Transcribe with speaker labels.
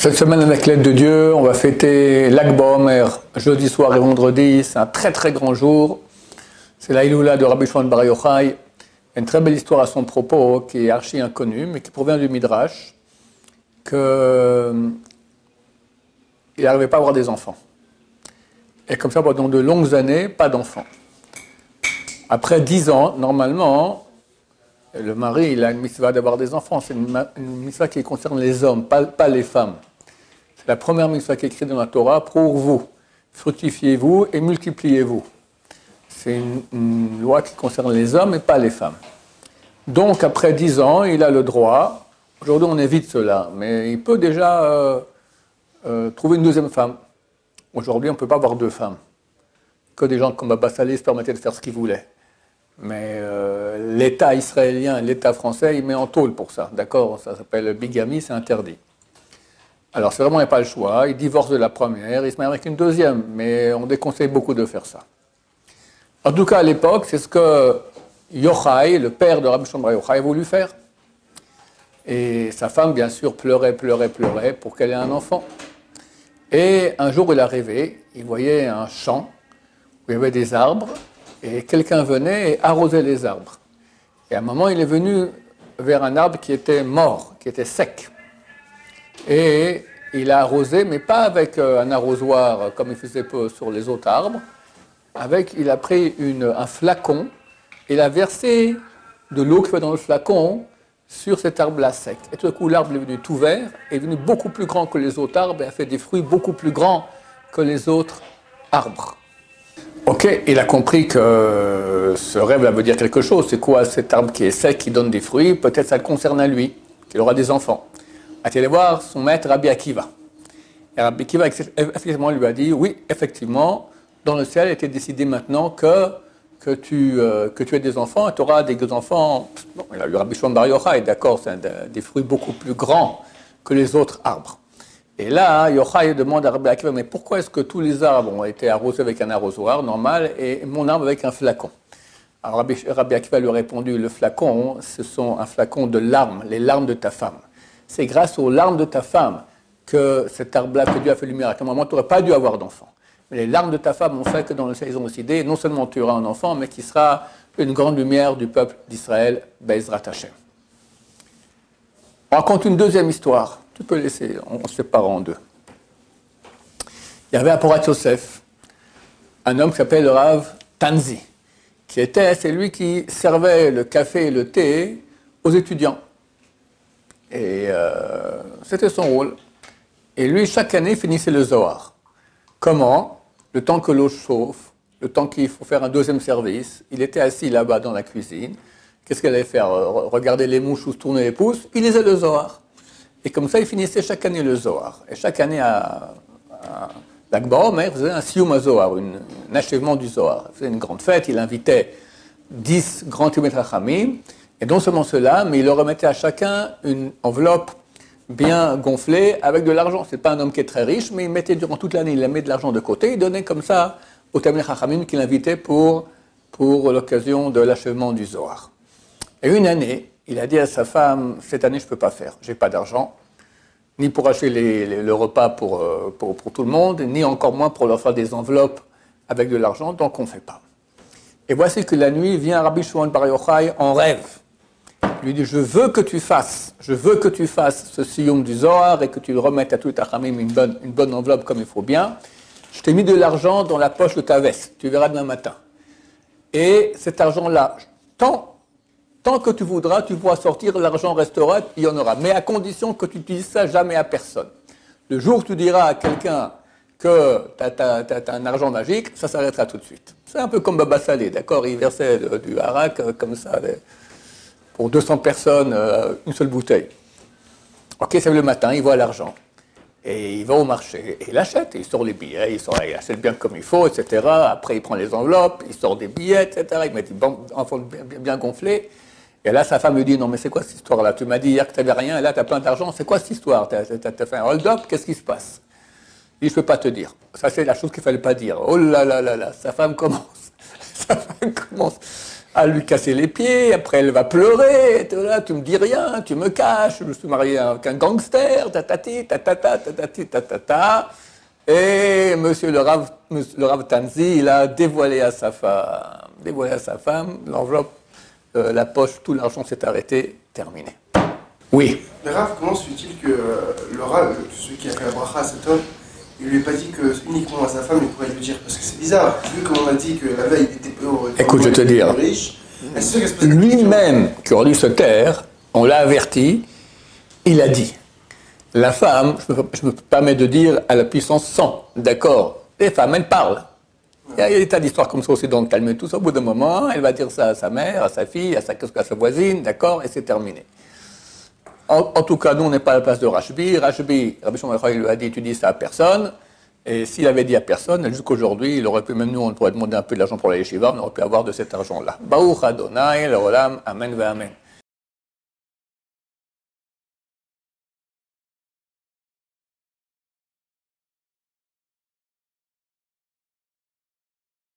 Speaker 1: Cette semaine, avec l'aide de Dieu, on va fêter Lag BaOmer, jeudi soir et vendredi. C'est un très très grand jour. C'est la Iloula de Rabbi Shimon Bar Yochai. Il y a une très belle histoire à son propos qui est archi inconnue, mais qui provient du Midrash, qu'il n'arrivait pas à avoir des enfants. Et comme ça, pendant de longues années, pas d'enfants. Après 10 ans, normalement, le mari, il a une mitzvah d'avoir des enfants. C'est une mitzvah qui concerne les hommes, pas les femmes. C'est la première mitzvah qui est écrite dans la Torah pour vous. Fructifiez-vous et multipliez-vous. C'est une loi qui concerne les hommes et pas les femmes. Donc, après 10 ans, il a le droit. Aujourd'hui, on évite cela, mais il peut déjà trouver une deuxième femme. Aujourd'hui, on ne peut pas avoir deux femmes. Que des gens comme Abba Saleh se permettaient de faire ce qu'ils voulaient. Mais l'État israélien et l'État français, il met en tôle pour ça, d'accord? Ça s'appelle bigamie, c'est interdit. Alors, c'est vraiment, il n'y a pas le choix. Il divorce de la première, il se marie avec une deuxième, mais on déconseille beaucoup de faire ça. En tout cas, à l'époque, c'est ce que Yochai, le père de Rabbi Shimon Bar Yochai, a voulu faire. Et sa femme, bien sûr, pleurait pour qu'elle ait un enfant. Et un jour, il est arrivé, il voyait un champ où il y avait des arbres, et quelqu'un venait et arrosait les arbres. Et à un moment, il est venu vers un arbre qui était mort, qui était sec. Et il a arrosé, mais pas avec un arrosoir comme il faisait sur les autres arbres. Il a pris un flacon et il a versé de l'eau qui va dans le flacon sur cet arbre-là sec. Et tout à coup, l'arbre est devenu tout vert, est devenu beaucoup plus grand que les autres arbres et a fait des fruits beaucoup plus grands que les autres arbres. Ok, il a compris que ce rêve veut dire quelque chose. C'est quoi cet arbre qui est sec, qui donne des fruits? Peut-être ça le concerne à lui, qu'il aura des enfants. Il est allé voir son maître Rabbi Akiva. Et Rabbi Akiva, effectivement, lui a dit, oui, effectivement, dans le ciel, il était décidé maintenant que tu aies des enfants, et tu auras des enfants. Bon, il a eu Rabbi Shimon Bar Yochai, d'accord, c'est des fruits beaucoup plus grands que les autres arbres. Et là, Yochai demande à Rabbi Akiva, mais pourquoi est-ce que tous les arbres ont été arrosés avec un arrosoir normal et mon arbre avec un flacon? Alors Rabbi Akiva lui a répondu, le flacon, ce sont un flacon de larmes, les larmes de ta femme. C'est grâce aux larmes de ta femme que cet arbre-là, que Dieu a fait le miracle. À un moment, tu n'aurais pas dû avoir d'enfant. Mais les larmes de ta femme ont fait que dans le ciel, ils ont décidé, non seulement tu auras un enfant, mais qui sera une grande lumière du peuple d'Israël, Be'ezrat Hashem. On raconte une deuxième histoire. Tu peux laisser, on se sépare en deux. Il y avait à Porat Yosef un homme qui s'appelle le Rav Tanzi, c'est lui qui servait le café et le thé aux étudiants. Et c'était son rôle. Et lui, chaque année, finissait le Zohar. Comment? Le temps que l'eau chauffe, le temps qu'il faut faire un deuxième service, il était assis là-bas dans la cuisine. Qu'est-ce qu'il allait faire? Regarder les mouches ou se tourner les pouces? Il lisait le Zohar. Et comme ça, il finissait chaque année le Zohar. Et chaque année, à Lag BaOmer, il faisait un Siyum HaZohar, un achèvement du Zohar. Il faisait une grande fête, il invitait 10 grands Talmidei Chachamim. Et non seulement cela, mais il leur remettait à chacun une enveloppe bien gonflée avec de l'argent. Ce n'est pas un homme qui est très riche, mais il mettait durant toute l'année, il met de l'argent de côté, il donnait comme ça aux Talmidei Chachamim qu'il invitait pour l'occasion de l'achèvement du Zohar. Et une année, il a dit à sa femme, cette année je ne peux pas faire, je n'ai pas d'argent, ni pour acheter le repas pour tout le monde, ni encore moins pour leur faire des enveloppes avec de l'argent, donc on ne fait pas. Et voici que la nuit vient Rabbi Shimon Bar Yochai en rêve. Il lui dit, je veux que tu fasses ce siyum du Zohar et que tu le remettes à tout ta famille une bonne enveloppe comme il faut bien. Je t'ai mis de l'argent dans la poche de ta veste, tu verras demain matin. Et cet argent-là, tant que tu voudras, tu pourras sortir, l'argent restera, il y en aura. Mais à condition que tu n'utilises ça jamais à personne. Le jour où tu diras à quelqu'un que tu as un argent magique, ça s'arrêtera tout de suite. C'est un peu comme Abba Saleh, d'accord? Il versait du harak comme ça, pour 200 personnes, une seule bouteille. Ok, c'est le matin, il voit l'argent. Et il va au marché, et il achète, il sort les billets, il achète bien comme il faut, etc. Après, il prend les enveloppes, il sort des billets, etc. Il met des enveloppes bien gonflées. Et là, sa femme lui dit, non, mais c'est quoi cette histoire-là? Tu m'as dit hier que tu n'avais rien, et là, tu as plein d'argent. C'est quoi cette histoire? Tu as fait un hold-up? Qu'est-ce qui se passe? Il dit, je ne peux pas te dire. Ça, c'est la chose qu'il ne fallait pas dire. Oh là là là là, sa femme commence à lui casser les pieds, après elle va pleurer, là, tu me dis rien, tu me caches, je me suis marié avec un gangster, tatati, tatata, tatati, tatata. Et monsieur le Rav Tanzi, il a dévoilé à sa femme, l'enveloppe, la poche, tout l'argent s'est arrêté, terminé. Oui.
Speaker 2: Mais Rav, comment se fait-il que le Rav, celui qui a fait la bracha à cet homme, il lui a pas dit que uniquement à sa femme il pourrait lui dire? Parce que c'est bizarre, vu comme on a dit que la veille il était pauvre,
Speaker 1: écoute, je vais te dire,
Speaker 2: riche,
Speaker 1: lui-même qui aurait dû se taire, on l'a averti, il a dit. La femme, je me permets de dire à la puissance 100, d'accord? Les femmes, elles parlent. Il y a des tas d'histoires comme ça aussi dans le Talmud et tout ça. Au bout d'un moment, elle va dire ça à sa mère, à sa fille, à sa voisine, d'accord? Et c'est terminé. En tout cas, nous, on n'est pas à la place de Rashbi. Rabbi Shimon il lui a dit, tu dis ça à personne. Et s'il avait dit à personne, jusqu'aujourd'hui, il aurait pu, même nous, on pourrait demander un peu de l'argent pour la yeshiva, on aurait pu avoir de cet argent-là. Baruch Adonai, l'olam, amen, amen.